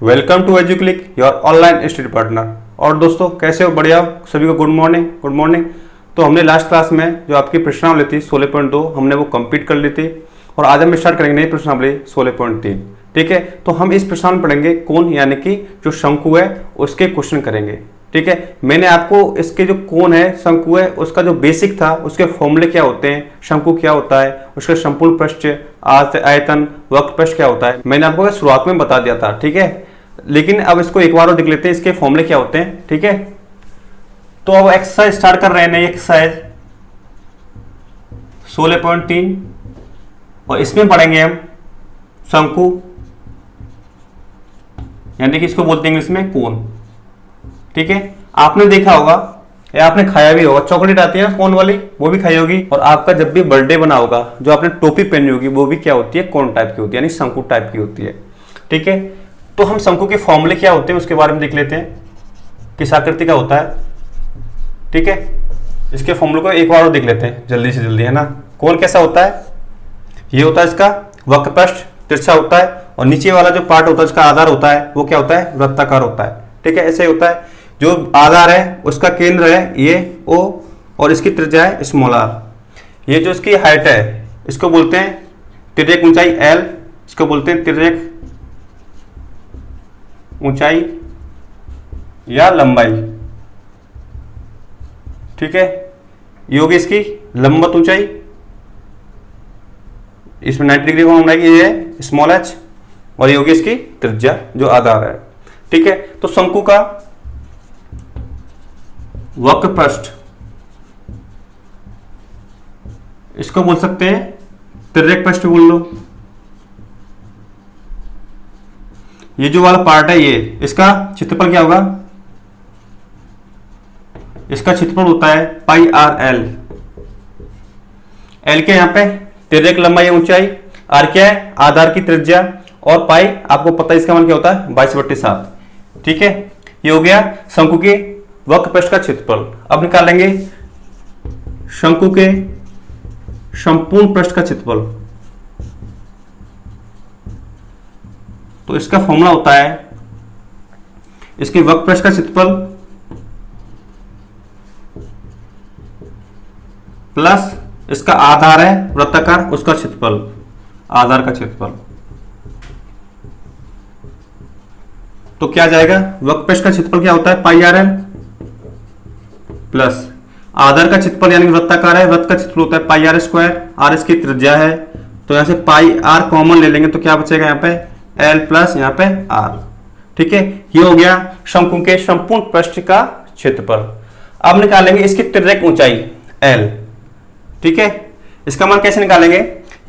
Welcome to Educlick your online study partner. और दोस्तों कैसे हो? बढ़िया हो? सभी को गुड मॉर्निंग। Good morning. तो हमने लास्ट क्लास में जो आपकी प्रश्नावली थी 16.2 हमने वो कंप्लीट कर ली थी और आज हम स्टार्ट करेंगे नई प्रश्नावली 16.3। ठीक है, तो हम इस प्रश्नावली पढ़ेंगे कोण यानी कि जो शंकु है उसके क्वेश्चन करेंगे। ठीक है, मैंने आपको इसके जो कोण है शंकु है उसका जो बेसिक था उसके फॉर्मूले क्या होते हैं, शंकु क्या होता है, उसका संपूर्ण पृष्ठ आयतन वक्र पृष्ठ क्या होता है, मैंने आपको शुरुआत में बता दिया था। ठीक है, लेकिन अब इसको एक बार और देख लेते हैं इसके फॉर्मूले क्या होते हैं। ठीक है, तो अब एक्सरसाइज स्टार्ट कर रहे हैं नई एक्सरसाइज 16.3 और इसमें पढ़ेंगे हम शंकु यानी कि इसको बोलते हैं इंग्लिश में कोण। ठीक है, आपने देखा होगा या आपने खाया भी होगा, चॉकलेट आती है कोण वाली, वो भी खाई होगी। और आपका जब भी बर्थडे बना होगा जो आपने टोपी पहनी होगी वो भी क्या होती है, कोण टाइप की होती है, यानी शंकु टाइप की होती है। ठीक है, तो हम शंकु के फॉर्मूले क्या होते हैं उसके बारे में देख लेते हैं, किस आकृति का होता है। ठीक है, इसके फॉर्मूले को एक बार और देख लेते हैं जल्दी से जल्दी, है ना। कोण कैसा होता है, ये होता है इसका वक्र पृष्ठ, तिरछा होता है, और नीचे वाला जो पार्ट होता है उसका आधार होता है वो क्या होता है, वृत्ताकार होता है। ठीक है, ऐसे ही होता है। जो आधार है उसका केंद्र है ये O और इसकी त्रिज्या है स्मॉल r। ये जो इसकी हाइट है इसको बोलते हैं तिर्यक ऊंचाई L, इसको बोलते हैं तिर्यक ऊंचाई या लंबाई। ठीक है, ये होगी इसकी लंबवत ऊंचाई, इसमें 90 डिग्री कोण बनाएगी, ये है स्मॉल h, और ये होगी इसकी त्रिज्या जो आधार है। ठीक है, तो शंकु का वक्र पृष्ठ इसको बोल सकते हैं तिर्यक पृष्ठ बोल लो। ये जो वाला पार्ट है ये इसका क्षेत्रफल क्या होगा, इसका क्षेत्रफल होता है पाई आर एल। एल के यहां पे तिर्यक लंबाई ऊंचाई, आर क्या है आधार की त्रिज्या, और पाई आपको पता है इसका मान क्या होता है 22/7। ठीक है, ये हो गया शंकु के वक्र पृष्ठ का क्षेत्रफल। अब निकालेंगे शंकु के संपूर्ण पृष्ठ का क्षेत्रफल। तो इसका फॉर्मूला होता है इसके वक्र पृष्ठ का क्षेत्रफल प्लस इसका आधार है वृत्ताकार उसका क्षेत्रफल, आधार का क्षेत्रफल। तो क्या जाएगा, वक्र पृष्ठ का क्षेत्रफल क्या होता है पाई आर एल प्लस आधार का क्षेत्रफल यानी वृत्ताकार है, वृत्त का क्षेत्रफल होता है पाई आर स्क्वायर, आर इसकी त्रिज्या है। तो यहां से पाई आर कॉमन ले लेंगे तो क्या बचेगा यहाँ पे एल प्लस यहाँ पे आर। ठीक है, ये हो गया शंकु के संपूर्ण पृष्ठ का क्षेत्रफल। अब निकालेंगे इसकी तिर्यक ऊंचाई एल। ठीक है, इसका मान कैसे निकालेंगे,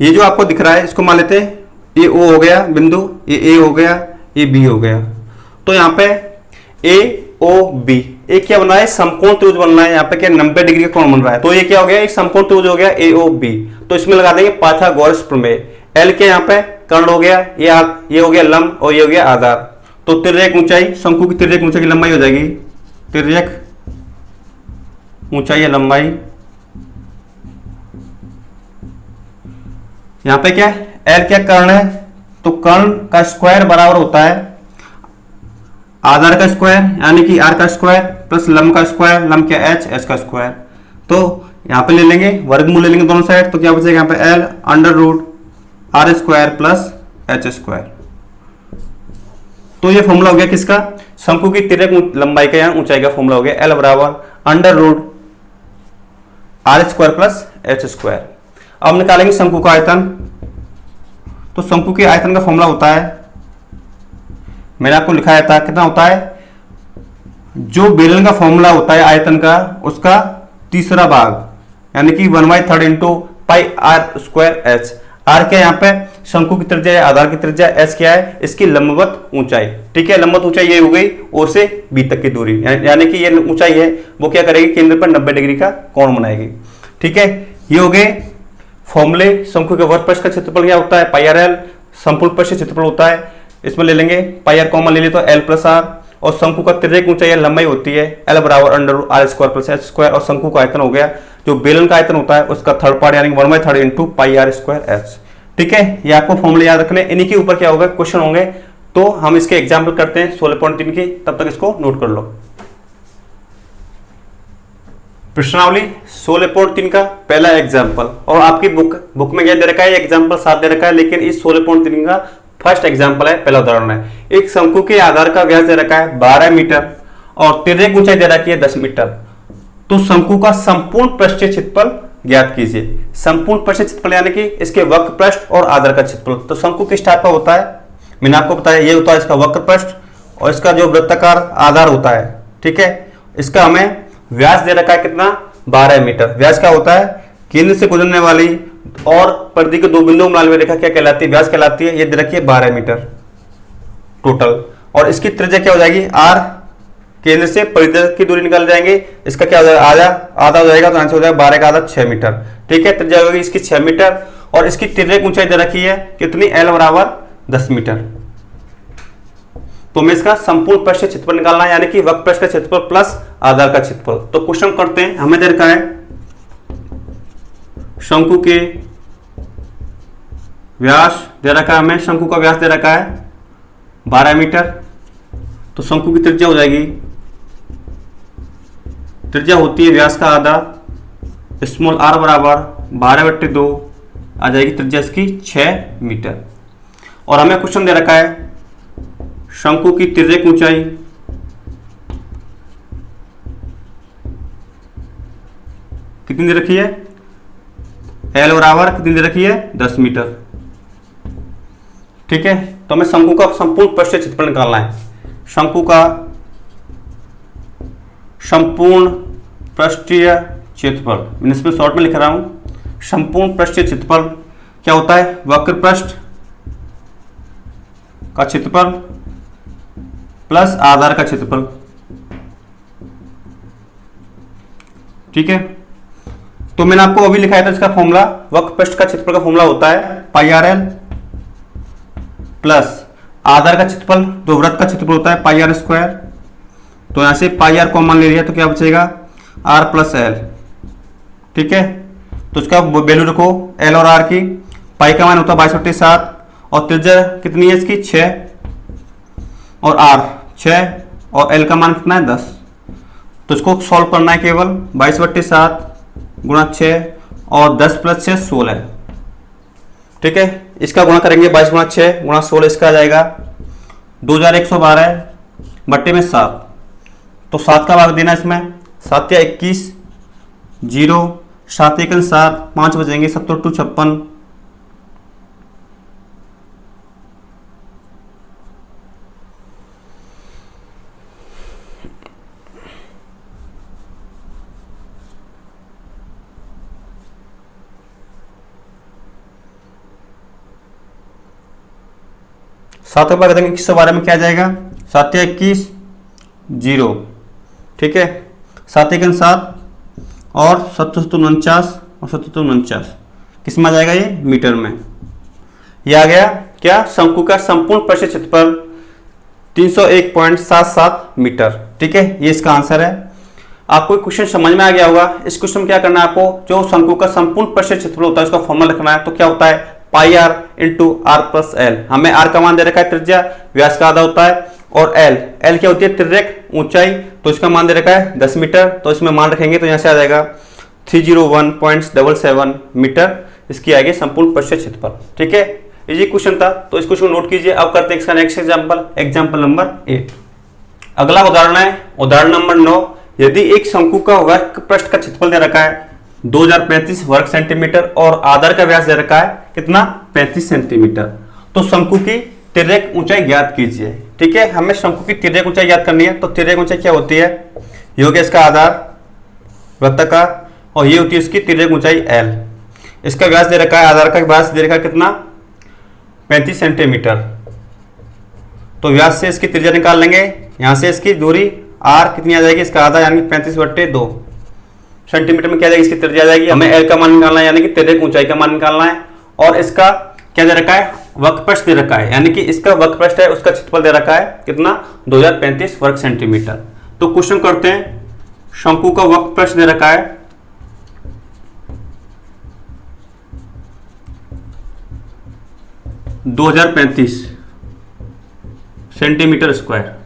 ये जो आपको दिख रहा है इसको मान लेते हैं ये ओ हो गया बिंदु, ये ए हो गया, ये बी हो गया। तो यहाँ पे ए ओ बी एक क्या बना है, समकोण त्रिभुज बनना है। यहाँ पे क्या 90 डिग्री का कोण बन रहा है, तो ये क्या हो गया एक समकोण त्रिभुज हो गया ए ओ बी। तो इसमें लगा देंगे पाइथागोरस प्रमेय। एल के यहाँ पे कर्ण हो गया, ये हो गया लंब और ये हो गया आधार। तो तिर्यक ऊंचाई, शंकु की तिर्यक ऊंचाई की लंबाई हो जाएगी तिर्यक ऊंचाई या लंबाई, यहाँ पे क्या एल क्या कर्ण है, तो कर्ण का स्क्वायर बराबर होता है आधार का स्क्वायर यानी कि आर का स्क्वायर प्लस लंब का स्क्वायर, लंब क्या एच का स्क्वायर। तो यहां पे ले लेंगे वर्गमूल ले लेंगे दोनों साइड, तो क्या बचेगा यहाँ पे L under root are square plus H square. तो ये फॉर्मूला हो गया किसका, शंकु की तिर्यक लंबाई का या ऊंचाई का फॉर्मूला हो गया एल बराबर under root are square plus H square. अब निकालेंगे शंकु का आयतन। तो शंकु के आयतन का फॉर्मूला होता है, मैंने आपको लिखाया था कितना होता है, जो बेलन का फॉर्मूला होता है आयतन का उसका तीसरा भाग यानी कि 1/3 into pi are square H. R क्या यहाँ पे शंकु की त्रिज्या है, आधार की त्रिज्या, एच क्या है इसकी लंबवत ऊंचाई। ठीक है, लंबवत ऊंचाई ये हो गई ओ से बी तक की दूरी, यानी कि ये ऊंचाई है वो क्या करेगी केंद्र पर 90 डिग्री का कोण बनाएगी। ठीक है, ये हो गए फॉर्मूले। शंकु के वक्र पृष्ठ का क्षेत्रफल क्या होता है पाई आर एल, संपूर्ण पृष्ठ क्षेत्रफल होता है, इसमें ले लेंगे पाई आर कॉमन ले ले तो एल प्लस आर, और शंकु का तिर्यक ऊंचाई लंबाई होती है एल बराबर under root are square plus H square, और शंकु का आयतन हो गया जो बेलन का आयतन होता है उसका थर्ड पार्ट यानी 1/3 into pi are square h. ठीक है, ये आपको फॉर्मूले याद रखने, इन्हीं के ऊपर क्या होगा क्वेश्चन होंगे। तो हम इसके एग्जाम्पल करते हैं 16.3 की, तब तक इसको नोट कर लो। प्रश्नावली 16.3 का पहला एग्जाम्पल, और आपकी बुक में क्या दे रखा है, एग्जाम्पल 7 दे रखा है, लेकिन इस 16.3 का फर्स्ट एग्जाम्पल है, पहला उदाहरण है। एक शंकु के आधार का व्यास दे रखा है 12 मीटर और तिर्यक ऊंचाई दे रखी है 10 मीटर। तो शंकु का संपूर्ण पृष्ठीय क्षेत्रफल ज्ञात कीजिए। संपूर्ण पृष्ठीय क्षेत्रफल यानी कि इसके वक्र पृष्ठ और आधार का क्षेत्रफल। तो शंकु किस टाइप का होता है, मैंने आपको बताया, ये होता है इसका वक्र पृष्ठ और इसका जो वृत्ताकार आधार होता है। ठीक है, इसका हमें व्यास दे रखा है कितना, 12 मीटर। व्यास क्या होता है, केंद्र से गुजरने वाली और परिधि के दो बिंदुओं मिलाने वाली रेखा क्या कहलाती है, व्यास कहलाती है। ये दे रखी है 12 मीटर टोटल। और इसकी त्रिज्या क्या हो जाएगी, आर। केंद्र से परिधि की दूरी निकाल जाएंगे, इसका क्या हो जाएगा, आधा हो जाएगा, तो आंसर हो जाएगा 12 का आधा 6 मीटर। ठीक है, त्रिज्या होगी इसकी 6 मीटर और इसकी तिर्यक ऊंचाई दे रखी है कितनी, एल बराबर 10 मीटर। तो हमें इसका संपूर्ण पृष्ठीय क्षेत्रफल निकालना है, यानी कि वक्र पृष्ठ का क्षेत्रफल प्लस आधार का क्षेत्रफल। तो क्वेश्चन करते हैं, हमें दे रखा है शंकु के व्यास दे रखा है, हमें शंकु का व्यास दे रखा है 12 मीटर। तो शंकु की त्रिज्या हो जाएगी, त्रिज्या होती है व्यास का आधा, स्मॉल आर बराबर 12/2 आ जाएगी त्रिज्या इसकी 6 मीटर। और हमें क्वेश्चन दे रखा है शंकु की तिर्यक ऊंचाई कितनी दे रखी है, एल बराबर कितनी दे रखी है, 10 मीटर। ठीक है, तो हमें शंकु का संपूर्ण पृष्ठीय क्षेत्रफल निकालना है। शंकु का संपूर्ण पृष्ठीय क्षेत्रफल, मैंने इसमें शॉर्ट में लिख रहा हूं। संपूर्ण पृष्ठीय क्षेत्रफल क्या होता है, वक्र पृष्ठ का क्षेत्रफल प्लस आधार का क्षेत्रफल। ठीक है, तो मैंने आपको अभी लिखाया था इसका फॉर्मूला, वक्र पृष्ठ का क्षेत्रफल का फॉर्मूला होता है पाई आर एल प्लस आधार का क्षेत्रफल, जो वृत्त का क्षेत्रफल होता है पाई आर स्क्वायर। तो यहां से पाई आर कॉमन ले लिया तो क्या बचेगा, आर प्लस एल। ठीक है, तो इसका वैल्यू रखो एल और आर की। पाई का मान होता है 22/7 और त्रिज्या कितनी है इसकी 6 और आर 6 और एल का मान कितना है 10। तो इसको सॉल्व करना है केवल 22/7 गुणा 6 और 10 + 6 16। ठीक है, इसका गुणा करेंगे 22 गुणा 6 गुणा 16, इसका आ जाएगा 2112 बट्टे में 7। तो 7 का भाग देना इसमें, 7 या 21, 0 7 1 7, 5 बचेंगे, 70 2 56। सात का भाग देंगे 2112 में क्या आ जाएगा, 7 या 21 0। ठीक है, 7 1 7 और 77 49 और 77 49 किस में आ जाएगा, ये मीटर में। ये आ गया क्या, शंकु का संपूर्ण पृष्ठीय क्षेत्रफल 301.77 मीटर। ठीक है, ये इसका आंसर है। आपको क्वेश्चन समझ में आ गया होगा। इस क्वेश्चन में क्या करना है आपको, जो शंकु का संपूर्ण पृष्ठीय क्षेत्रफल होता है उसका फॉर्मूला लिखना है। तो क्या होता है, pi R into R plus L. हमें आर का मान दे रखा है त्रिज्या, व्यास का आधा होता है, और एल क्या होती है, तिर्यक ऊंचाई। तो इसका मान दे रखा है 10 मीटर। तो इसमें मान रखेंगे तो यहां से आ जाएगा 301.77 मीटर। इसकी आएगी संपूर्ण पृष्ठीय क्षेत्रफल। ठीक है, ये क्वेश्चन था, तो इस क्वेश्चन को नोट कीजिए। अब करते हैं इसका नेक्स्ट एग्जाम्पल, एग्जाम्पल नंबर 8। अगला उदाहरण है उदाहरण नंबर 9। यदि एक शंकु का वक्र पृष्ठ का क्षेत्रफल दे रखा है 2035 वर्ग सेंटीमीटर और आधार का व्यास दे रखा है कितना, 35 सेंटीमीटर, तो शंकु की तिर्यक ऊंचाई ज्ञात कीजिए। ठीक है, हमें शंकु की तिर्यक ऊंचाई ज्ञात करनी है। तो तिर्यक ऊंचाई क्या होती है, ये हो गया इसका आधार वृत्ताकार, और ये होती है इसकी तिर्यक ऊंचाई एल। इसका व्यास दे रखा है, आधार का व्यास दे रखा है कितना, 35 सेंटीमीटर। तो व्यास से इसकी त्रिज्या निकाल लेंगे, यहां से इसकी दूरी आर कितनी आ जाएगी, इसका आधा यानी 35/2 सेंटीमीटर में क्या जाएगी, इसकी त्रिज्या आ जाएगी। हमें एल का मान निकालना है, यानी कि तिर्यक ऊंचाई का मान निकालना है। और इसका क्या दे रखा है, वक्र पृष्ठ दे रखा है, यानी कि इसका वक्र पृष्ठ है, उसका क्षेत्रफल दे रखा है कितना, 2035 वर्ग सेंटीमीटर। तो क्वेश्चन करते हैं, शंकु का वक्र पृष्ठ दे रखा है 2035 सेंटीमीटर स्क्वायर।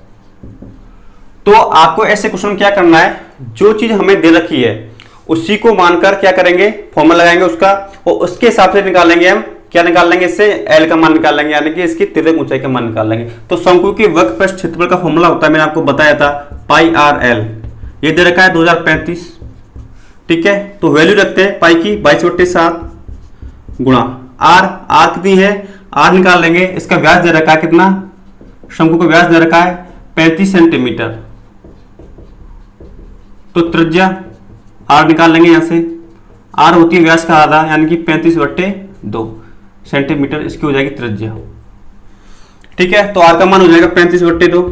तो आपको ऐसे क्वेश्चन में क्या करना है, जो चीज हमें दे रखी है उसी को मानकर क्या करेंगे, फॉर्मूला लगाएंगे उसका, और उसके हिसाब से निकालेंगे हम क्या निकाल लेंगे, इससे एल का मान निकाल लेंगे, यानी कि इसकी तिर्यक ऊंचाई का मान निकाल लेंगे। तो शंकु की वक्रपृष्ठ क्षेत्रफल का फॉर्मूला होता है, मैंने आपको बताया था, पाई आर एल। ये दे रखा है 2035, ठीक है। तो वैल्यू रखते हैं पाई की 22/7 गुणा आर, आर कितनी है, आर निकाल लेंगे। इसका व्यास दे रखा है कितना, शंकु का व्यास दे रखा है 35 सेंटीमीटर, तो त्रिज्या आर निकाल लेंगे यहां से। आर होती है व्यास का आधा, यानी कि 35/2 सेंटीमीटर इसकी हो जाएगी त्रिज्या, ठीक है। तो आर का मान हो जाएगा 35/2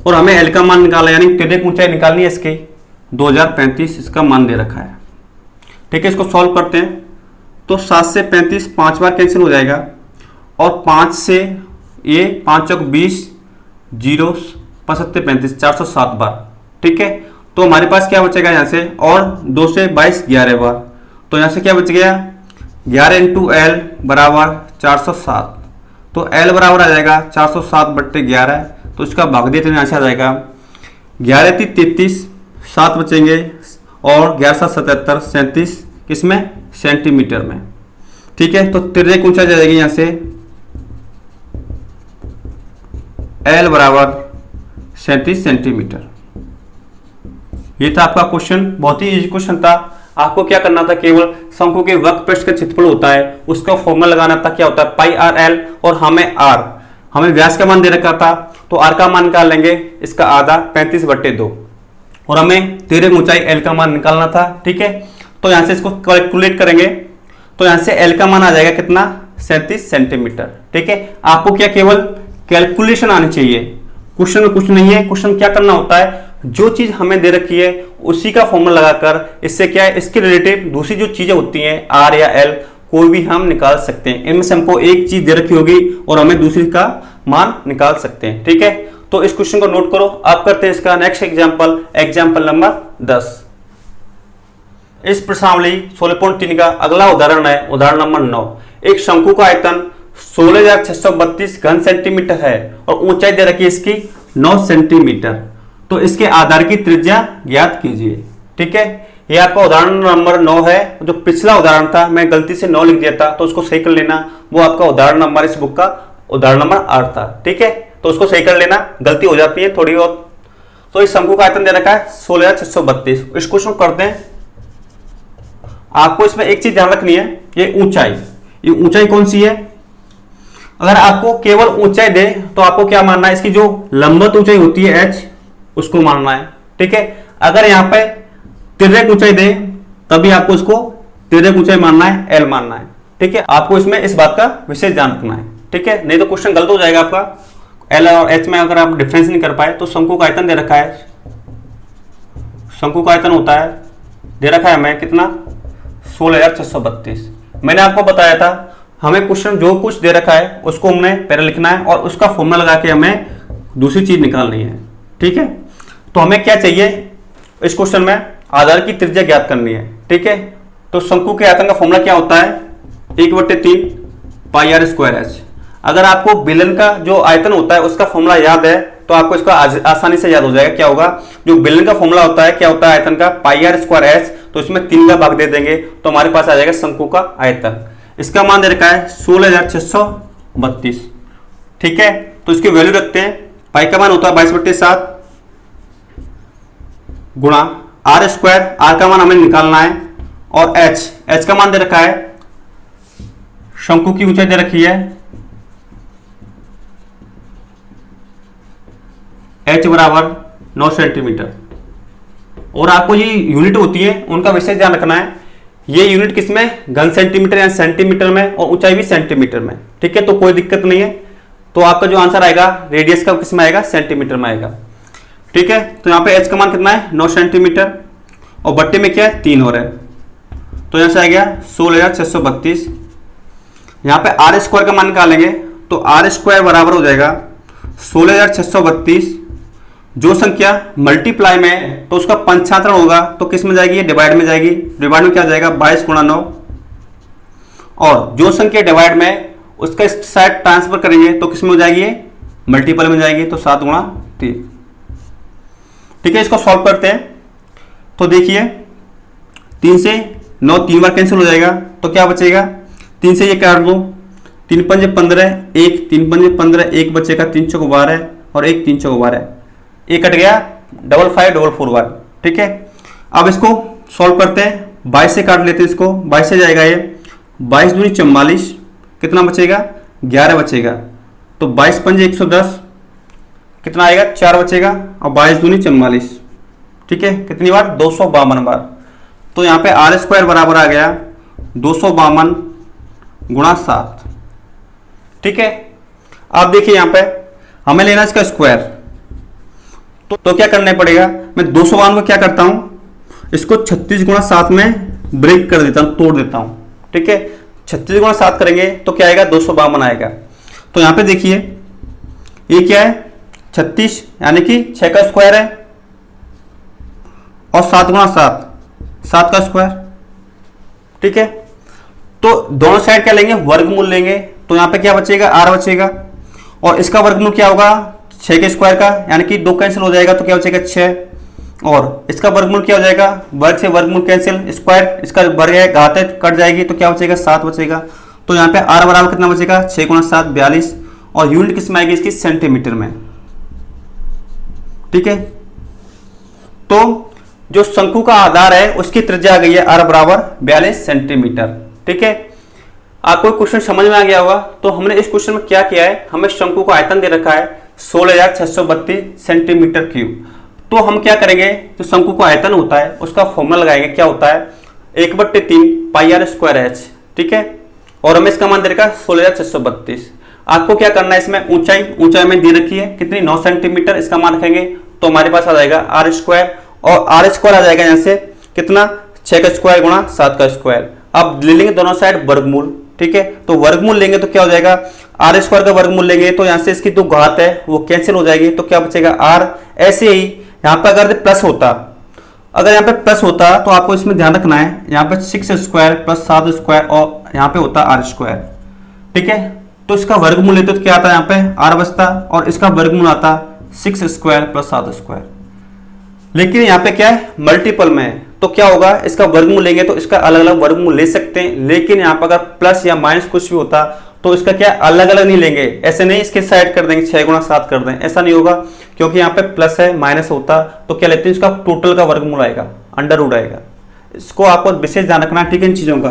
और हमें एल का मान निकाला, यानी तिर्यक ऊंचाई निकालनी है इसकी 2035, इसका मान दे रखा है, ठीक है। इसको सॉल्व करते हैं तो 7 से 35 5 बार कैंसिल हो जाएगा, और 5 से ये 5 चौक 20, 0 75 35 407 बार, ठीक है। तो हमारे पास क्या बचेगा यहाँ से, और 2 से 22 11 बार, तो यहाँ से क्या बच गया 11 इंटू एल बराबर 407। तो एल बराबर आ जाएगा 407/11, तो इसका भाग दिए तो यहाँ से आ जाएगा 11 3 33, 7 बचेंगे, और 11 7 77 37, किसमें सेंटीमीटर में, ठीक है। तो तिर्यक ऊंचाई आ जाएगी यहाँ से एल बराबर 37 सेंटीमीटर। ये था आपका क्वेश्चन, बहुत ही इजी क्वेश्चन था। आपको क्या करना था, केवल शंकु के वक्रपृष्ठ का क्षेत्रफल होता है उसका फॉर्मूला लगाना था, क्या होता है पाई आर एल, और हमें व्यास का मान दे रखा था, तो आर का मान निकाल लेंगे, इसका आधा 35/2, और हमें तिर्यक ऊंचाई एल का मान निकालना था, ठीक है। तो यहां से इसको कैलकुलेट करेंगे, तो यहां से एल का मान आ जाएगा कितना 37 सेंटीमीटर, ठीक है। आपको क्या केवल कैलकुलेशन आनी चाहिए, क्वेश्चन में कुछ नहीं है। क्वेश्चन क्या करना होता है, जो चीज हमें दे रखी है उसी का फॉर्मूला लगाकर इससे क्या है, इसके रिलेटिव दूसरी जो चीजें होती हैं आर या एल कोई भी हम निकाल सकते हैं। इनमें से हमको एक चीज दे रखी होगी और हमें दूसरी का मान निकाल सकते हैं, ठीक है। तो इस क्वेश्चन को नोट करो। आप करते हैं इसका नेक्स्ट एग्जाम्पल नंबर 10। इस प्रश्नावली 16.3 का अगला उदाहरण है उदाहरण नंबर 9। एक शंकु का आयतन 16,632 घन सेंटीमीटर है और ऊंचाई दे रखी है इसकी 9 सेंटीमीटर। तो इसके आधार की त्रिज्या ज्ञात कीजिए, ठीक है। ये आपका उदाहरण नंबर 9 है। जो पिछला उदाहरण था मैं गलती से 9 लिख दिया था, तो उसको सही कर लेना। वो आपका उदाहरण नंबर इस बुक का उदाहरण नंबर 8 था, ठीक है। तो उसको सही कर लेना, गलती हो जाती है थोड़ी बहुत। तो इस शंकु का आयतन दे रखा है 16,632। इस क्वेश्चन करते हैं। आपको इसमें एक चीज ध्यान रखनी है, ये ऊंचाई कौन सी है। अगर आपको केवल ऊंचाई दे तो आपको क्या मानना है, इसकी जो लंबवत ऊंचाई होती है h उसको मानना है, ठीक है। अगर यहां पे तिर्यक ऊंचाई दे तभी आपको इसको तिर्यक ऊंचाई मानना है, l मानना है, ठीक है। आपको इसमें इस बात का विशेष ध्यान रखना है, ठीक है, नहीं तो क्वेश्चन गलत हो जाएगा आपका। l और h में अगर आप डिफरेंस नहीं कर पाए तो शंकु का आयतन दे रखा है, शंकु का आयतन होता है दे रखा है हमें कितना 16,632। मैंने आपको बताया था हमें क्वेश्चन जो कुछ दे रखा है उसको हमने पहले लिखना है और उसका फॉर्मूला लगा के हमें दूसरी चीज निकालनी है, ठीक है। तो हमें क्या चाहिए इस क्वेश्चन में, आधार की त्रिज्या ज्ञात करनी है, ठीक है। तो शंकु के आयतन का फॉर्मूला क्या होता है 1/3 पाई आर स्क्वायर एच। अगर आपको बेलन का जो आयतन होता है उसका फॉर्मूला याद है तो आपको इसका आसानी से याद हो जाएगा। क्या होगा, जो बेलन का फॉर्मूला होता है क्या होता है आयतन का पाई आर स्क्वायर एच, तो इसमें 3 का भाग दे देंगे तो हमारे पास आ जाएगा शंकु का आयतन। इसका मान दे रखा है 16,632, ठीक है। तो इसकी वैल्यू रखते हैं, पाई का मान होता है 22/7 गुणा आर स्क्वायर, आर का मान हमें निकालना है, और एच का मान दे रखा है, शंकु की ऊंचाई दे रखी है h बराबर 9 सेंटीमीटर। और आपको ये यूनिट होती है उनका विशेष ध्यान रखना है। ये यूनिट किसमें, घन सेंटीमीटर या सेंटीमीटर में, और ऊंचाई भी सेंटीमीटर में, ठीक है। तो कोई दिक्कत नहीं है। तो आपका जो आंसर आएगा रेडियस का किसमें आएगा, सेंटीमीटर में आएगा, ठीक है। तो यहाँ पे h का मान कितना है 9 सेंटीमीटर, और बट्टे में क्या है 3 हो रहा है, तो यहां से आ गया 16,632। यहाँ पे आर स्क्वायर का मान निकालेंगे तो आर स्क्वायर बराबर हो जाएगा 16,632। जो संख्या मल्टीप्लाई में तो उसका पंचांतरण होगा तो किस में जाएगी, ये डिवाइड में जाएगी। डिवाइड में क्या जाएगा 22 गुणा 9, और जो संख्या डिवाइड में उसका इस साइड ट्रांसफर करेंगे तो किस में हो जाएगी, ये मल्टीपल में जाएगी तो 7 गुणा 3। ठीक है, इसको सॉल्व करते हैं। तो देखिए 3 से 9 3 बार कैंसिल हो जाएगा, तो क्या बचेगा, 3 से ये काट दो, 3 पंजे 15, 1 3 पंजे 15, 1 बचेगा, 3 चौक 12 और 1 3 चौक 12, ये कट गया, 5544। ठीक है, अब इसको सॉल्व करते हैं, 22 से काट लेते हैं इसको, 22 से जाएगा ये, 22 दूनी 44, कितना बचेगा, 11 बचेगा, तो 22 पंजे 110, कितना आएगा, 4 बचेगा, और 22 दूनी 44। ठीक है, कितनी बार, 252 बार। तो यहाँ पे आर स्क्वायर बराबर आ गया 252 गुणा 7। ठीक है, आप देखिए यहाँ पे हमें लेना इसका स्क्वायर, तो क्या करना पड़ेगा, मैं 252 को क्या करता हूं, इसको 36 गुणा 7 में ब्रेक कर देता हूं, तोड़ देता हूं। ठीक है, 36 गुणा 7 करेंगे तो क्या आएगा, 252 आएगा। तो यहां पे देखिए ये क्या है, 36 यानी कि 6 का स्क्वायर है, और 7 गुणा 7 7 का स्क्वायर। ठीक है, तो दोनों साइड क्या लेंगे, वर्गमूल लेंगे, तो यहां पे क्या बचेगा, r बचेगा, और इसका वर्गमूल क्या होगा, 6 के स्क्वायर का, यानी कि 2 कैंसिल हो जाएगा तो क्या बचेगा 6, और इसका वर्गमूल क्या हो जाएगा, वर्ग से वर्गमूल कैंसिल, स्क्वायर इसका वर्ग है, घात है, कट जाएगी तो क्या बचेगा, 7 बचेगा। तो यहाँ पे r बराबर कितना बचेगा, 6 गुणा 7 42, और यूनिट किस में आएगी इसकी, सेंटीमीटर में। ठीक है, तो जो शंकु का आधार है उसकी त्रिज्या आ गई है r बराबर 42 सेंटीमीटर। ठीक है, आपको क्वेश्चन समझ में आ गया होगा। तो हमने इस क्वेश्चन में क्या किया है, हमें शंकु का आयतन दे रखा है 16,632 सेंटीमीटर क्यूब। तो हम क्या करेंगे, जो शंकु का आयतन होता है उसका फॉर्मूला लगाएंगे, क्या होता है, 1/3 पाई आर स्क्वायर एच। ठीक है, और हमें इसका मान दे रखा है 16,632। आपको क्या करना है, इसमें ऊंचाई में दे रखी है कितनी, 9 सेंटीमीटर, इसका मान रखेंगे तो हमारे पास आ जाएगा आर स्क्वायर, और आर स्क्वायर आ जाएगा यहाँ से कितना, 6 का स्क्वायर गुणा 7 का स्क्वायर। अब ले लेंगे दोनों साइड वर्गमूल। ठीक है, तो वर्गमूल लेंगे तो क्या हो जाएगा, आर स्क्वायर का वर्गमूल लेंगे तो यहाँ से इसकी जो घात है वो कैंसिल हो जाएगी, तो क्या बचेगा आर। ऐसे ही यहाँ पे अगर प्लस होता, अगर यहाँ पे प्लस होता तो आपको इसमें ध्यान रखना है, यहाँ पे 6 स्क्वायर प्लस 7 स्क्वायर, और यहाँ पे होता आर स्क्वायर। ठीक है, तो इसका वर्गमूल लेते तो क्या आता है, यहाँ पे आर बचता, और इसका वर्गमूल आता 6 स्क्वायर प्लस 7 स्क्वायर। लेकिन यहाँ पे क्या है, मल्टीपल में है, तो क्या होगा, इसका वर्गमूल लेंगे तो इसका अलग अलग वर्गमूल ले सकते हैं, लेकिन यहाँ पर अगर प्लस या माइनस कुछ भी होता तो इसका क्या अलग अलग नहीं लेंगे, ऐसे नहीं इसके साइड कर देंगे 6 गुणा 7 कर दें, ऐसा नहीं होगा, क्योंकि यहाँ पे प्लस है माइनस होता तो क्या लेते हैं, इसका टोटल का वर्गमूल आएगा, अंडर रूट आएगा। इसको आपको विशेष ध्यान रखना है। ठीक है, इन चीजों का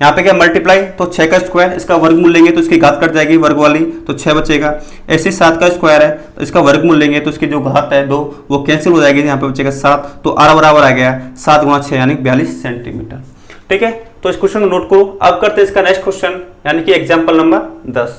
यहाँ पे क्या मल्टीप्लाई, तो 6 का स्क्वायर, इसका वर्गमूल लेंगे तो इसकी घात कट जाएगी वर्ग वाली, तो 6 बचेगा। ऐसे 7 का स्क्वायर है तो इसका वर्गमूल लेंगे तो इसकी जो घात है 2 वो कैंसिल हो जाएगी, यहाँ पे बचेगा 7, तो आर बराबर आ गया 7 गुणा 6 यानी 42 सेंटीमीटर। ठीक है, तो इस क्वेश्चन को नोट करो। अब करते हैं इसका नेक्स्ट क्वेश्चन, यानी कि एग्जाम्पल नंबर 10।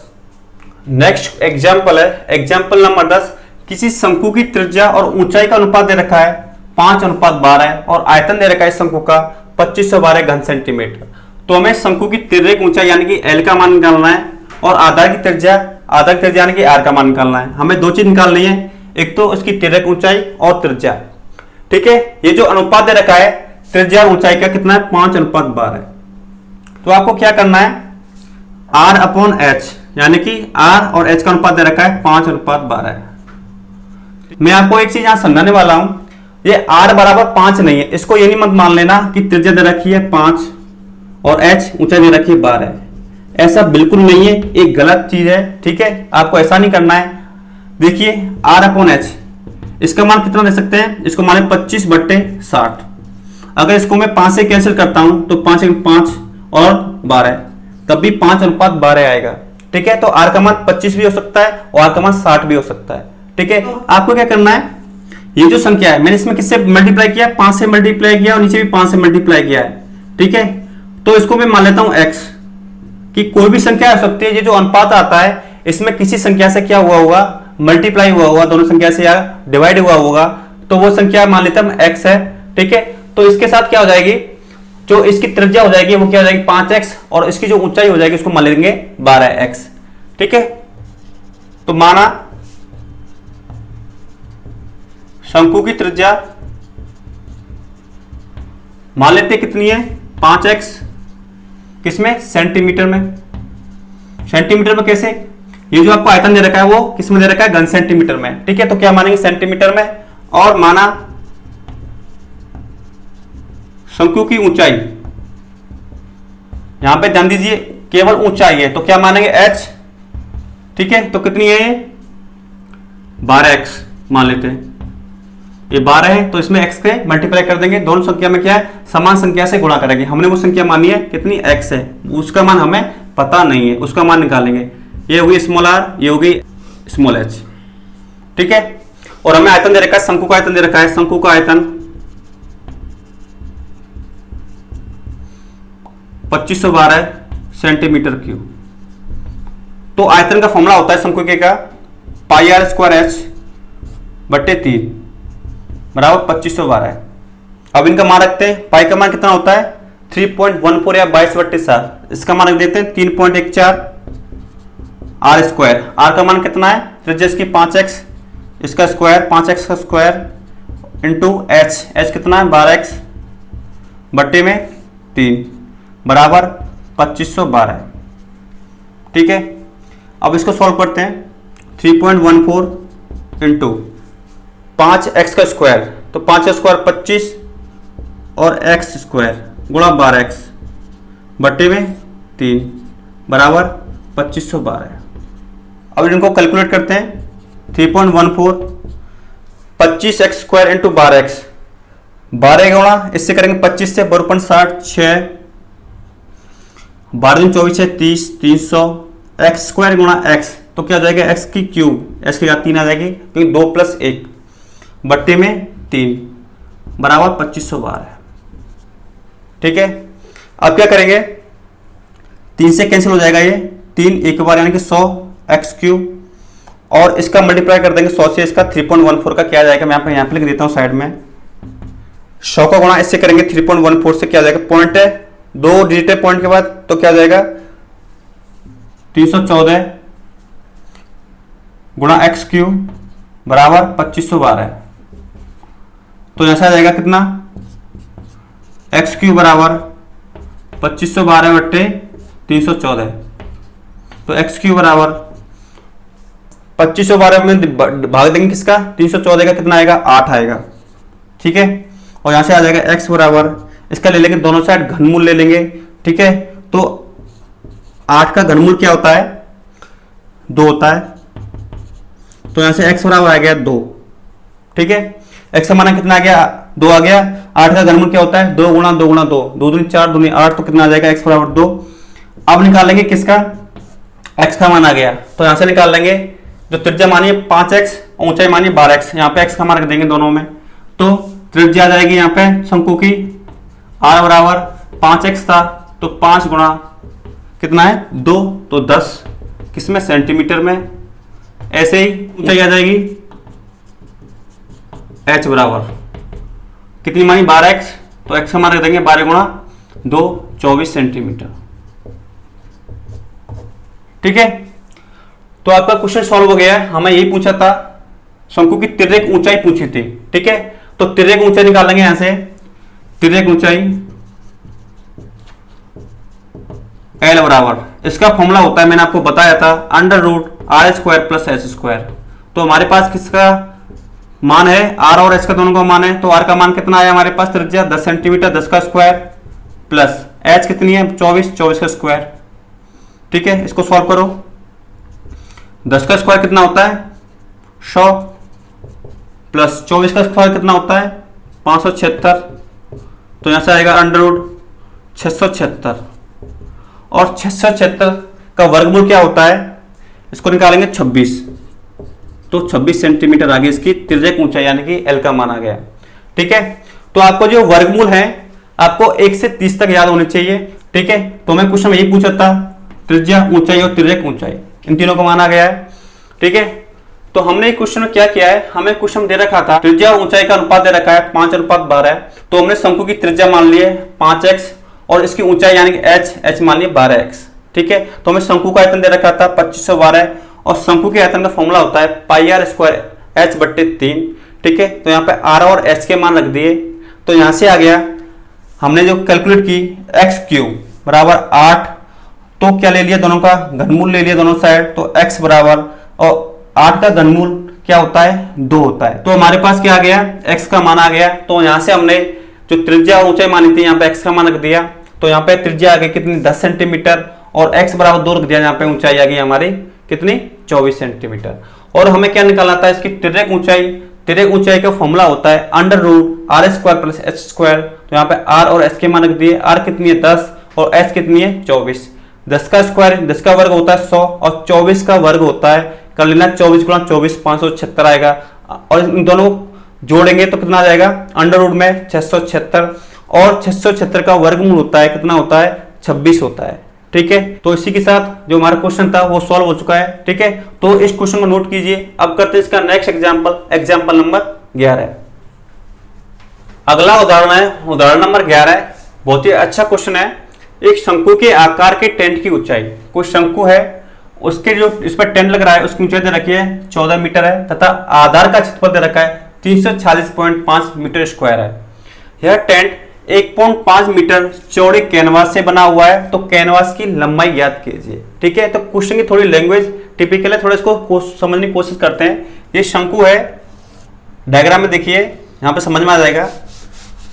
नेक्स्ट एग्जाम्पल है एग्जाम्पल नंबर 10। किसी शंकु की त्रिज्या और ऊंचाई का अनुपात दे रखा है 5:12 और आयतन दे रखा है शंकु का 2512 घन सेंटीमीटर। तो हमें शंकु की तिर्यक ऊंचाई यानी कि एल का मान निकालना है, और आधार की त्रिज्या यानी कि आर का मान निकालना है। हमें दो चीज निकालनी है, एक तो इसकी तिर्यक ऊंचाई और त्रिज्या। ठीक है, ये जो अनुपात दे रखा है त्रिज्या ऊंचाई का कितना है, 5:12। तो आपको क्या करना है, आर अपॉन एच, यानी कि आर और एच का अनुपात दे रखा है 5:12। मैं आपको एक चीज यहां समझाने वाला हूं, ये आर बराबर 5 नहीं है, इसको ये नहीं मत मान लेना कि त्रिज्या दे रखी है 5 और एच ऊंचाई दे रखी है 12, ऐसा बिल्कुल नहीं है, एक गलत चीज है। ठीक है, आपको ऐसा नहीं करना है। देखिए आर अपॉन एच, इसका मान कितना दे सकते हैं, इसको माने 25/60। अगर इसको मैं 5 से कैंसिल करता हूं तो 5 × 5 और 12, तब भी 5:12 आएगा। ठीक है, तो आर का मान 25 भी हो सकता है और आर का मान 60 भी हो सकता है। ठीक है, आपको क्या करना है, ये जो संख्या है मैंने इसमें किससे मल्टीप्लाई किया, 5 से मल्टीप्लाई किया और नीचे भी 5 से मल्टीप्लाई किया है। ठीक है, तो इसको मैं मान लेता हूं x, कि कोई भी संख्या हो सकती है, ये जो अनुपात आता है इसमें किसी संख्या से क्या हुआ होगा, मल्टीप्लाई हुआ होगा, दोनों संख्या से या डिवाइड हुआ होगा, तो वो संख्या मान लेते हैं x है। ठीक है, तो इसके साथ क्या हो जाएगी, जो इसकी त्रिज्या हो जाएगी वो क्या हो जाएगी 5x, और इसकी जो ऊंचाई हो जाएगी उसको मान लेंगे 12x। ठीक है, तो माना शंकु की त्रिज्या मान लेते कितनी है 5x, किसमें, सेंटीमीटर में। सेंटीमीटर में कैसे, ये जो आपको आयतन दे रखा है वो किस में दे रखा है, घन सेंटीमीटर में। ठीक है, तो क्या मानेंगे, सेंटीमीटर में। और माना शंकु की ऊंचाई, यहां पे ध्यान दीजिए केवल ऊंचाई है, तो क्या मानेंगे h। ठीक है, तो कितनी है ये 12x मान लेते हैं, ये 12 है तो इसमें x के मल्टीप्लाई कर देंगे, दोनों संख्या में क्या है, समान संख्या से गुणा करेंगे। हमने वो संख्या मानी है कितनी, x है, उसका मान हमें पता नहीं है, उसका मान निकालेंगे। ये होगी स्मॉल r, ये होगी स्मॉल h। ठीक है, और हमें आयतन दे रखा है, शंकु का आयतन दे रखा है, शंकु का आयतन 2512 सेंटीमीटर क्यूब। तो आयतन का फॉर्मूला होता है शंकु के का पाई आर स्क्वायर एच बट्टे 3 बराबर 2512। अब इनका मान रखते हैं, पाई का मान कितना होता है 3.14 या 22/7। इसका मान रख देते हैं 3.14 आर स्क्वायर। आर का मान कितना है, त्रिज्या इसकी 5x, इसका स्क्वायर 5x का स्क्वायर इंटू एच, एच कितना है 12x बट्टे में 3 बराबर 2512। ठीक है, अब इसको सॉल्व करते हैं। 3.14 इंटू 5x का स्क्वायर, तो 5 का स्क्वायर 25 और x स्क्वायर गुणा 12x बट्टे में 3 बराबर 2512। अब इनको कैलकुलेट करते हैं। 3.14 25x स्क्वायर इंटू 12x, 12 गुणा इससे करेंगे 25 से 12.60 6 12 दिन 24 है 30 300 एक्स स्क्वायर गुणा एक्स, तो क्या आ जाएगा एक्स की क्यूब, एक्स की 3 आ जाएगी क्योंकि 2 + 1 बट्टे में 3 बराबर 2512। ठीक है, अब क्या करेंगे, 3 से कैंसिल हो जाएगा, ये 3 एक बार यानी कि 100 एक्स क्यूब, और इसका मल्टीप्लाई कर देंगे 100 से, इसका 3.14 का क्या आ जाएगा, मैं यहाँ पे लिख देता हूँ साइड में। 100 का गुणा इससे करेंगे 3.14 से, क्या आ जाएगा, पॉइंट है 2 डिजिट है पॉइंट के बाद, तो क्या आ जाएगा 314 गुणा एक्स क्यूब बराबर 2512। तो ऐसा आ जाएगा कितना, एक्स क्यूब बराबर 2512 बट्टे 314। तो एक्स क्यूब बराबर 2512 में भाग देंगे किसका, 314 का कितना आएगा 8 आएगा। ठीक है, और यहां से आ जाएगा एक्स बराबर, इसका ले लेंगे दोनों साइड घनमूल ले लेंगे। ठीक है, तो 8 का घनमूल क्या होता है 2 होता है, तो यहां से x बराबर आ गया 2। ठीक है, x का मान कितना आ गया 2 आ गया। 8 का घनमूल क्या होता है 2 गुणा 2 गुणा 2, 2 दूनी 4 दूनी 8, तो कितना आ जाएगा x बराबर 2। अब निकालेंगे किसका, x का मान आ गया, तो यहां से निकाल लेंगे जो त्रिज्या मानिए 5x और ऊंचाई मानिए 12x, यहाँ पे x का मान रख देंगे दोनों में, तो त्रिज्या आ जाएगी यहाँ पे शंकु की r बराबर 5x था, तो 5 गुणा कितना है 2, तो 10 किसमें सेंटीमीटर में। ऐसे ही ऊंचाई आ जाएगी h बराबर कितनी मानी 12x, तो x का मान रख देंगे 12 गुणा 2 24 सेंटीमीटर। ठीक है, तो आपका क्वेश्चन सॉल्व हो गया है। हमें यही पूछा था, शंकु की तिर्यक ऊंचाई पूछी थी। ठीक है, तो तिर्यक ऊंचाई निकालेंगे यहां से, तिर्यक ऊंचाई L बराबर, इसका फॉर्मूला होता है मैंने आपको बताया था √r² + h²। तो हमारे पास किसका मान है, r और h का दोनों का मान है, तो r का मान कितना आया हमारे पास, त्रिज्या 10 सेंटीमीटर 10 का स्क्वायर प्लस h कितनी है 24 24 का स्क्वायर। ठीक है, इसको सॉल्व करो, 10 का स्क्वायर कितना होता है 100 प्लस 24 का स्क्वायर कितना होता है 576, तो यहां से आएगा √676, और 676 का वर्गमूल क्या होता है, इसको निकालेंगे 26, तो 26 सेंटीमीटर आ गई इसकी तिर्यक ऊंचाई, यानी कि L का मान आ गया। ठीक है, तो आपको जो वर्गमूल है आपको 1 से 30 तक याद होने चाहिए। ठीक है, तो मैं क्वेश्चन में यही पूछा था, त्रिज्या ऊंचाई और तिर्यक ऊंचाई इन तीनों का मान आ गया है। ठीक है, तो हमने क्वेश्चन में क्या किया है, हमें क्वेश्चन दे रखा था त्रिज्या और ऊंचाई का अनुपात दे रखा है 5:12, तो हमने शंकु की त्रिज्या मान ली है 5x और इसकी ऊंचाई यानी कि h मान ली 12x। ठीक है, तो हमें शंकु का आयतन दे रखा था 2512, और शंकु के आयतन का फॉर्मूला होता है πr² h/3। ठीक है, तो यहाँ पे r और h के मान रख दिए, तो यहां से आ गया हमने जो कैलकुलेट की x³ बराबर 8 तो क्या ले लिया, दोनों का घनमूल ले लिया दोनों साइड, तो x बराबर, और 8 का घनमूल क्या होता है, 2 होता है। तो हमारे पास क्या आ गया, x का मान आ गया। तो यहां से हमने जो त्रिज्या ऊंचाई मानी थी यहाँ पे x का मान रख दिया, तो यहाँ पे त्रिज्या आ गई कितनी, 10 सेंटीमीटर, और x बराबर 2 रख दिया, यहाँ पे ऊंचाई आ गई हमारी कितनी, 24 सेंटीमीटर। और हमें क्या निकालना था, इसकी तिर्यक ऊंचाई। तिर्यक ऊंचाई का फॉर्मूला होता है under root are square plus H square. तो यहाँ पे r और s के मान रख दिए, r कितनी है 10 और s कितनी है 24। 10 का स्क्वायर 10 का वर्ग होता है 100 और 24 का वर्ग होता है, कर लेना 24 गुणा 24 576 आएगा, और इन दोनों जोड़ेंगे तो कितना आ जाएगा, अंडर रूट में 676, और 676 का वर्गमूल होता है कितना होता है, 26 होता है। ठीक है, तो इसी के साथ जो हमारा क्वेश्चन था वो सॉल्व हो चुका है। ठीक है, तो इस क्वेश्चन को नोट कीजिए। अब करते हैं इसका नेक्स्ट एग्जांपल, एग्जांपल नंबर 11। अगला उदाहरण है उदाहरण नंबर 11। बहुत ही अच्छा क्वेश्चन है। एक शंकु के आकार के टेंट की ऊंचाई, कोई शंकु है, उसके जो इस पर टेंट लग रहा है उसकी ऊंचाई दे रखी है 14 मीटर है, तथा आधार का क्षेत्रफल दे रखा है 346.5 मीटर स्क्वायर है। यह टेंट 1.5 मीटर चौड़े कैनवास से बना हुआ है, तो कैनवास की लंबाई ज्ञात कीजिए। ठीक है, तो क्वेश्चन की थोड़ी लैंग्वेज टिपिकल है, थोड़ा इसको समझने की कोशिश करते हैं। ये शंकु है, डायग्राम में देखिए, यहां पे समझ में आ जाएगा।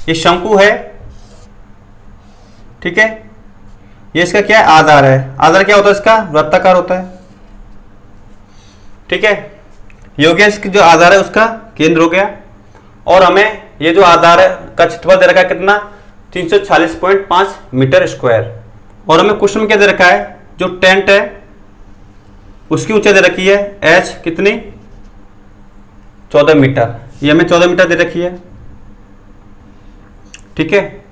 ये शंकु है, ठीक है, ये इसका क्या है, आधार है। आधार क्या होता है, इसका वृत्ताकार होता है। ठीक है, ये हो गया इसकी जो आधार है उसका केंद्र हो गया, और हमें ये जो आधार है का क्षेत्रफल दे रखा है कितना, 346.5 मीटर स्क्वायर। और हमें क्वेश्चन में क्या दे रखा है, जो टेंट है उसकी ऊंचाई दे रखी है h कितनी, 14 मीटर। ये हमें 14 मीटर दे रखी है। ठीक है,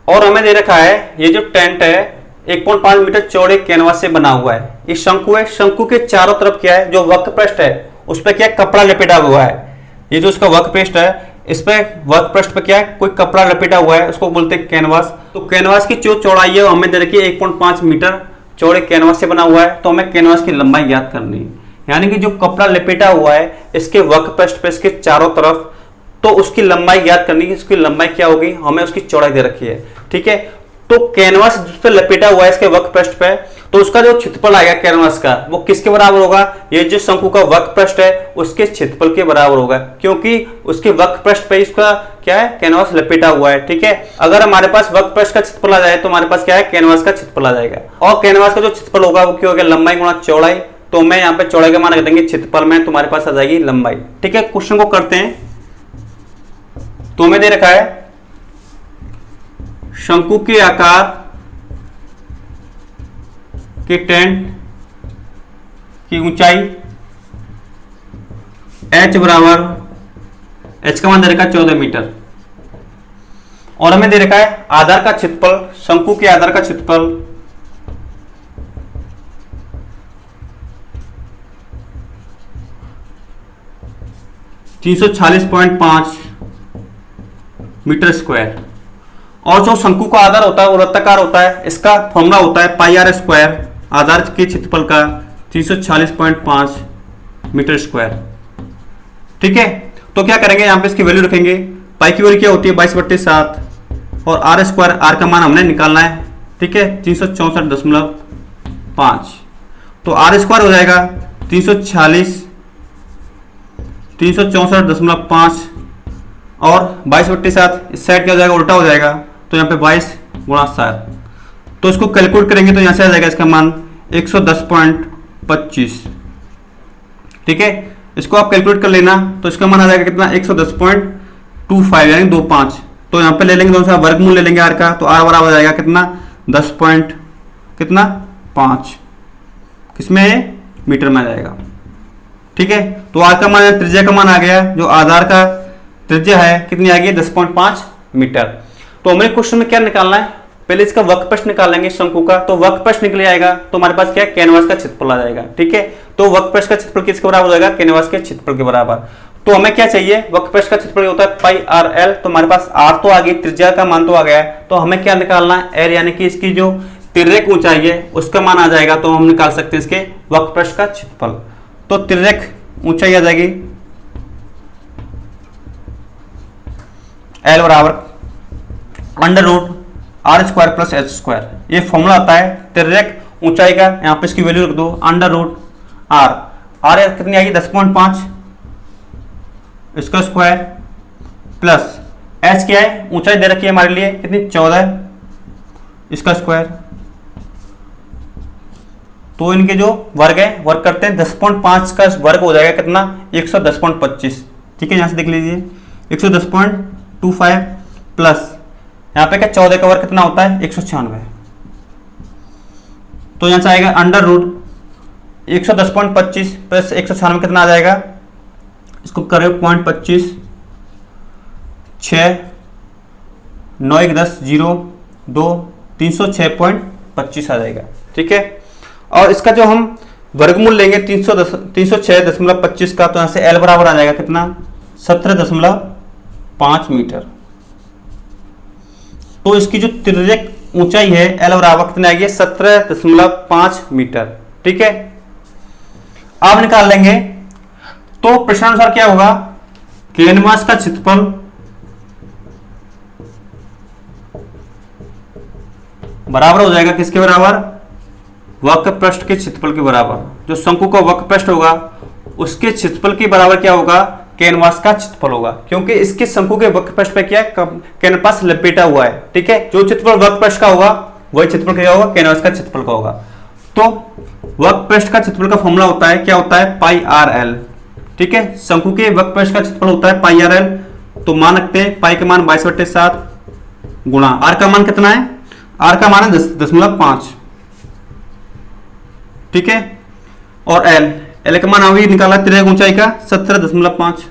और हमें दे रखा है ये जो टेंट है 1.5 मीटर चौड़े कैनवास से बना हुआ है। ये शंकु है, शंकु के चारों तरफ क्या है, जो वक्र पृष्ठ है उस पर क्या कपड़ा लपेटा हुआ है। ये जो इसका वक्र पृष्ठ है, इस पे वक्र पृष्ठ पे क्या है, कोई कपड़ा लपेटा हुआ है, उसको बोलते हैं कैनवास। तो कैनवास की जो चौड़ाई है हमें दे रखी है 1.5 मीटर चौड़े कैनवास से बना हुआ है, तो हमें कैनवास की लंबाई ज्ञात करनी है। यानी कि जो कपड़ा लपेटा हुआ है इसके वक्र पृष्ठ पे, इसके चारों तरफ, तो उसकी लंबाई ज्ञात करनी है। उसकी लंबाई क्या होगी, हमें उसकी चौड़ाई दे रखी है। ठीक है, तो कैनवास जिस पे लपेटा हुआ है इसके वक्र पृष्ठ पे, तो उसका जो क्षेत्रफल आएगा कैनवास का, वो किसके बराबर होगा, ये जो शंकु का वक्र पृष्ठ है उसके क्षेत्रफल के बराबर होगा, क्योंकि उसके वक्र पृष्ठ पे इसका क्या है, कैनवास लपेटा हुआ है। ठीक है, अगर हमारे पास वक्र पृष्ठ का क्षेत्रफल आ जाए तो हमारे पास क्या है, कैनवास का क्षेत्रफल आ जाएगा। और कैनवास का जो क्षेत्रफल होगा वो क्या होगा, लंबाई गुणा चौड़ाई। तो मैं यहाँ पे चौड़ाई का मान रख देंगे क्षेत्रफल में, तुम्हारे पास आ जाएगी लंबाई। ठीक है, क्वेश्चन को करते हैं। तो हमें दे रखा है शंकु के आकार के टेंट की ऊंचाई h बराबर, h का मान दे रखा है 14 मीटर, और हमें दे रखा है आधार का क्षेत्रफल, शंकु के आधार का क्षेत्रफल 346.5 मीटर स्क्वायर। और जो शंकु का आधार होता है वो वृत्ताकार होता है, इसका फॉर्मूला होता है पाई आर स्क्वायर, आधार के क्षेत्रफल का 346.5 मीटर स्क्वायर। ठीक है, तो क्या करेंगे, यहां पे इसकी वैल्यू रखेंगे। पाई की वैल्यू क्या होती है 22/7, और आर स्क्वायर, आर का मान हमने निकालना है। ठीक है, 364.5, तो आर स्क्वायर हो जाएगा 364.5, और 22/7 इस साइड क्या हो जाएगा, उल्टा हो जाएगा, तो यहाँ पे 22 गुणा 7। तो इसको कैलकुलेट करेंगे तो यहाँ से आ जाएगा इसका मान 110.25। ठीक है, इसको आप कैलकुलेट कर लेना, तो इसका मान आ जाएगा कितना, 110.25 यानी 25। तो यहाँ पे ले लेंगे दोनों सा वर्गमूल ले लेंगे आर का, तो आर बराबर आ जाएगा कितना, 10.5 किसमें, मीटर में आ जाएगा। ठीक है, तो आर का मान, त्रिज्या का मान आ गया, जो आधार का त्रिज्या है कितनी आ गई, 10.5 मीटर। तो हमें क्वेश्चन में क्या निकालना है, पहले इसका वक्र पृष्ठ निकाल लेंगे शंकु का, तो वक्र पृष्ठ निकल आएगा, तो हमारे पास क्या है, कैनवास का क्षेत्रफल आ जाएगा। ठीक है, तो वक्र पृष्ठ का क्षेत्रफल किसके बराबर हो जाएगा, कैनवास के क्षेत्रफल के बराबर। तो हमें क्या चाहिए, वक्र पृष्ठ का क्षेत्रफल होता है पाई आर एल, तो हमारे पास आर तो आ गई, त्रिज्या का मान तो आ गया है, तो हमें क्या निकालना है, एल, यानी कि इसकी जो तिर्यक ऊंचाई है उसका मान आ जाएगा, तो हम निकाल सकते हैं इसके वक्र पृष्ठ का क्षेत्रफल। तो तिर्यक ऊंचाई आ जाएगी एल बराबर under root are square plus H square. ये फॉर्मूला आता है तिर्यक ऊंचाई का, यहाँ पे इसकी वैल्यू रख दो अंडर रूट आर। आर कितनी आएगी 10.5 इसका स्क्वायर प्लस एच क्या है, ऊंचाई दे रखी है हमारे लिए कितनी 14 इसका स्क्वायर। तो इनके जो वर्ग है वर्ग करते हैं 10.5 का वर्ग हो जाएगा कितना 110.25। ठीक है, यहां से देख लीजिए 110.25 प्लस यहाँ पे क्या 14 का वर्ग कितना होता है 196। तो यहां से आएगा अंडर रूट 110.25 प्लस 196 कितना आ जाएगा, इसको करें 0.25 6 9 1 10 0 2 306.25 आ जाएगा। ठीक है, और इसका जो हम वर्गमूल लेंगे 306.25 का, तो यहां से एल बराबर आ जाएगा कितना 17.5 मीटर। तो इसकी जो तिर्यक ऊंचाई है एल बराबर कितनी आएगी 17.5 मीटर। ठीक है, आप निकाल लेंगे तो प्रश्नानुसार क्या होगा, कैनवास का क्षेत्रफल बराबर हो जाएगा किसके बराबर, वक्र पृष्ठ के क्षेत्रफल के बराबर। जो शंकु का वक्र पृष्ठ होगा उसके क्षेत्रफल के बराबर क्या होगा, कैनवास का क्षेत्रफल होगा, क्योंकि इसके शंकु के वक्र पृष्ठ पे क्या है कैनवास लपेटा हुआ है। ठीक है, जो क्षेत्रफल वक्र पृष्ठ का होगा वही क्षेत्रफल क्या होगा, कैनवास का क्षेत्रफल का होगा। तो वक्र पृष्ठ का क्षेत्रफल का फॉर्मूला होता है क्या होता है पाई आर एल। ठीक है, शंकु के वक्र पृष्ठ का क्षेत्रफल होता है पाई आर एल। तो मान रखते हैं पाई का मान 22/7 गुणा आर का मान कितना है, आर का मान है 10.5। ठीक है, और एल का मान अभी निकाला तिर्यक ऊंचाई का 17.5।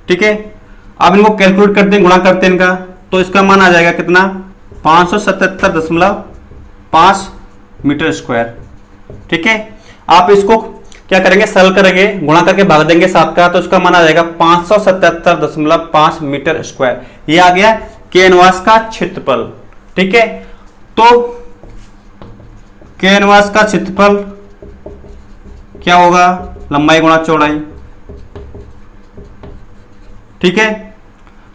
ठीक है, अब इनको कैलकुलेट करते हैं, गुणा करते हैं इनका, तो इसका मान आ जाएगा कितना 577.5 मीटर स्क्वायर। ठीक है, आप इसको क्या करेंगे सरल करेंगे, गुणा करके भाग देंगे 7 का, तो इसका मान आ जाएगा 577.5 मीटर स्क्वायर। ये आ गया कैनवास का क्षेत्रफल। ठीक है, तो कैनवास का क्षेत्रफल क्या होगा, लंबाई गुणा चौड़ाई। ठीक है,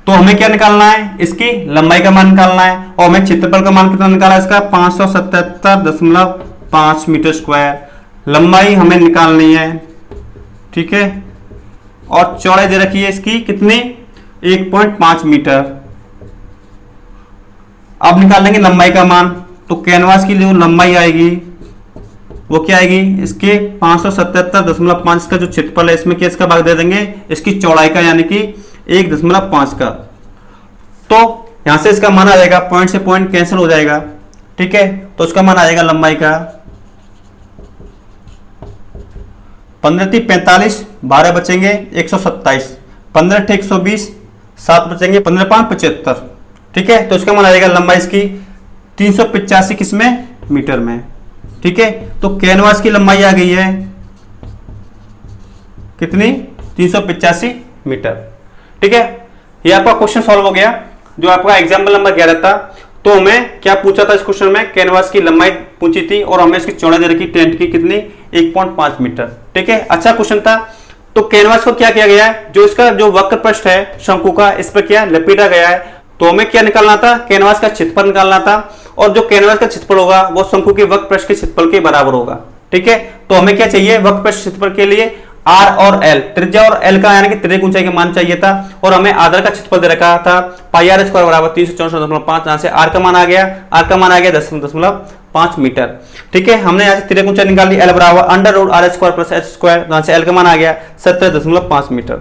तो हमें क्या निकालना है, इसकी लंबाई का मान निकालना है, और हमें क्षेत्रफल का मान कितना निकाला है इसका 577.5 मीटर स्क्वायर। लंबाई हमें निकालनी है। ठीक है, और चौड़ाई दे रखी है इसकी कितनी 1.5 मीटर। अब निकाल लेंगे लंबाई का मान, तो कैनवास की जो लंबाई आएगी वो क्या आएगी, इसके 577.5 का जो क्षेत्रफल है इसमें क्या इसका भाग दे देंगे इसकी चौड़ाई का, यानी कि 1.5 का। तो यहां से इसका मान आ जाएगा, पॉइंट से पॉइंट कैंसिल हो जाएगा। ठीक है, तो उसका मान आ जाएगा लंबाई का 15×3 = 45, 12 बचेंगे 127, 15×8 = 120, 7 बचेंगे 15×5 = 75। ठीक है, तो इसका मान आ जाएगा लंबाई इसकी 385 किसमें मीटर में। ठीक है, तो कैनवास की लंबाई आ गई है कितनी 385 मीटर। ठीक है, ये आपका क्वेश्चन सॉल्व हो गया, जो आपका एग्जाम्पल नंबर 11 था। तो हमें क्या पूछा था इस क्वेश्चन में, कैनवास की लंबाई पूछी थी और हमें इसकी चौड़ाई दे रखी टेंट की कितनी 1.5 मीटर। ठीक है, अच्छा क्वेश्चन था। तो कैनवास को क्या किया गया है, जो इसका जो वक्र पृष्ठ है शंकु का, इस पर क्या लपेटा गया है। तो हमें क्या निकालना था, कैनवास का क्षेत्रफल निकालना था, और जो कैनवास का क्षेत्रफल होगा वो शंकु के वक्र पृष्ठ के क्षेत्रफल के बराबर होगा। ठीक है, तो हमें क्या चाहिए, वक्र पृष्ठ क्षेत्रफल के लिए आर और एल, त्रिज्या और एल का यानी कि तिर्यक ऊंचाई का मान चाहिए था, और हमें आधार का क्षेत्रफल दे रखा था पाई आर स्क्वायर बराबर 364.5। यहां से आर का मान आ गया, 10.5 मीटर। ठीक है, हमने यहाँ से तिर्यक ऊंचाई निकाल ली, एल बराबर under root are square plus H square. यहां से एल का मान आ गया 17.5 मीटर।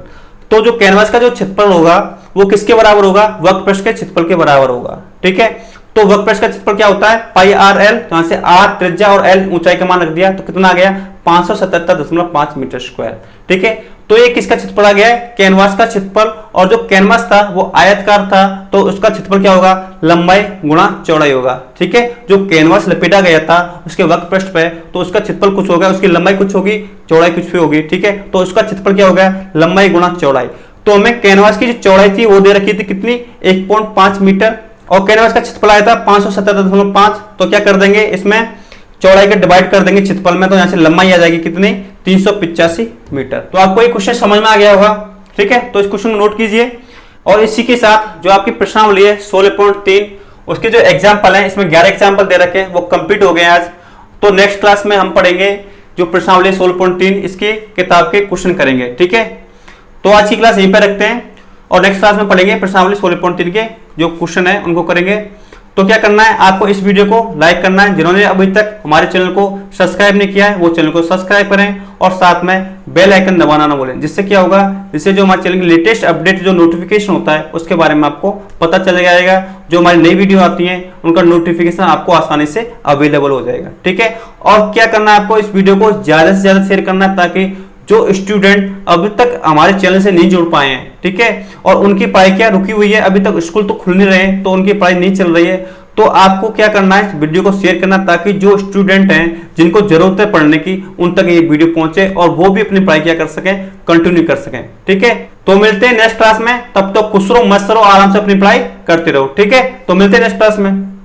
तो जो कैनवास का जो क्षेत्रफल होगा वो किसके बराबर होगा, वक्र पृष्ठ के क्षेत्रफल के बराबर होगा। ठीक है, तो वक्र पृष्ठ का क्षेत्रफल क्या होता है पाई आर एल। यहां से आर त्रिज्या और एल ऊंचाई का मान रख दिया, तो कितना आ गया 577.5 मीटर स्क्वायर। ठीक है, तो ये किसका क्षेत्रफल आ गया है, कैनवास का क्षेत्रफल। और जो कैनवास था वो आयतकार था, तो उसका क्षेत्रफल क्या होगा, लंबाई गुणा चौड़ाई होगा। ठीक है, जो कैनवास लपेटा गया था उसके वक्र पृष्ठ पे, तो उसका क्षेत्रफल कुछ होगा, उसकी लंबाई कुछ होगी, चौड़ाई कुछ भी होगी। ठीक है, तो उसका क्षेत्रफल क्या होगा, लंबाई गुणा चौड़ाई। तो हमें कैनवास की जो चौड़ाई थी वो दे रखी थी कितनी 1.5 मीटर, और कैनवास का क्षेत्रफल आया था 577.5। तो क्या कर देंगे, इसमें चौड़ाई का डिवाइड कर देंगे क्षेत्रफल में, तो यहां से लंबाई आ जाएगी कितनी 385 मीटर। तो आपको ये क्वेश्चन समझ में आ गया होगा। ठीक है, तो इस क्वेश्चन को नोट कीजिए, और इसी के साथ जो आपकी प्रश्नावली है 16.3 उसके जो एग्जाम्पल हैं, इसमें 11 एग्जाम्पल दे रखे हैं, वो कंप्लीट हो गए आज। तो नेक्स्ट क्लास में हम पढ़ेंगे जो प्रश्नावली 16.3 इसकी किताब के क्वेश्चन करेंगे, ठीक है। तो आज की क्लास यहीं पे रखते हैं और नेक्स्ट क्लास में पढ़ेंगे प्रश्नावली 16.3 के जो क्वेश्चन है उनको करेंगे। तो क्या करना है, आपको इस वीडियो को लाइक करना है, जिन्होंने अभी तक हमारे चैनल को सब्सक्राइब नहीं किया है वो चैनल को सब्सक्राइब करें और साथ में बेल आइकन दबाना ना भूलें। जिससे क्या होगा, जिससे जो हमारे चैनल की लेटेस्ट अपडेट जो नोटिफिकेशन होता है उसके बारे में आपको पता चल जाएगा। जो हमारी नई वीडियो आती है उनका नोटिफिकेशन आपको आसानी से अवेलेबल हो जाएगा, ठीक है। और क्या करना है, आपको इस वीडियो को ज्यादा से ज्यादा शेयर करना है ताकि जो स्टूडेंट अभी तक हमारे चैनल से नहीं जुड़ पाए हैं, ठीक है, और उनकी पढ़ाई क्या रुकी हुई है, अभी तक स्कूल तो खुल नहीं रहे हैं तो उनकी पढ़ाई नहीं चल रही है, तो आपको क्या करना है, इस वीडियो को शेयर करना ताकि जो स्टूडेंट हैं जिनको जरूरत है पढ़ने की उन तक ये वीडियो पहुंचे और वो भी अपनी पढ़ाई क्या कर सकें, कंटिन्यू कर सकें, ठीक है। तो मिलते हैं नेक्स्ट क्लास में, तब तक खुश रहो, मस्त रहो, आराम से अपनी पढ़ाई करते रहो, ठीक है। तो मिलते हैं नेक्स्ट क्लास में।